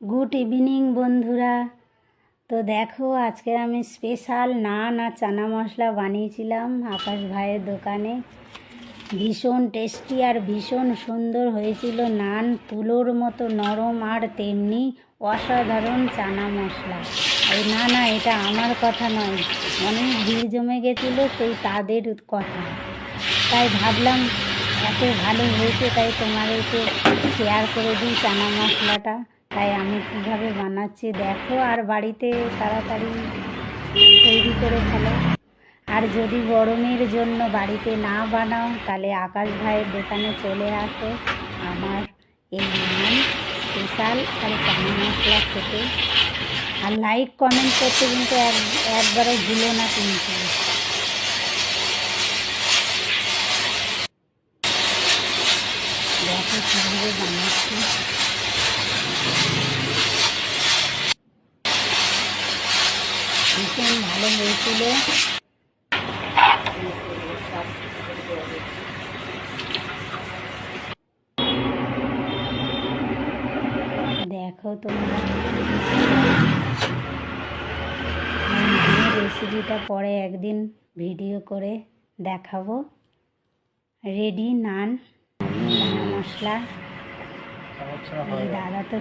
Good evening বন্ধুরা। তো দেখো আজকে আমি স্পেশাল নান আর চানা মশলা বানিয়েছিলাম আকাশ ভাইয়ের দোকানে। ভীষণ টেস্টি আর ভীষণ সুন্দর হয়েছিল। নান তুলোর মতো নরম আর তেমনি অসাধারণ চানা মশলা। এই না এটা আমার কথা নয়, অনেক ভিড় জমে গেছিলো, সেই তাদের কথা। তাই ভাবলাম এত ভালো হয়েছে, তাই তোমাদেরকে শেয়ার করে দিই চানা মশলাটা। তাই আমি কীভাবে বানাচ্ছি দেখো, আর বাড়িতে তাড়াতাড়ি তৈরি করে ফেলো। আর যদি গরমের জন্য বাড়িতে না বানাও তাহলে আকাশ ভাইয়ের দোকানে চলে আসো আমার এই নান স্পেশাল আর চানা মশলা খেতে। আর লাইক কমেন্ট করতে কিন্তু একবারও ভুলো না কিন্তু। দেখো কীভাবে বানাচ্ছি। ভীষণ ভালো হয়েছিল। দেখো তোমরা রেসিপিটা পরে একদিন ভিডিও করে দেখাবো। রেডি নান চানা মশলা। এই দাদা তো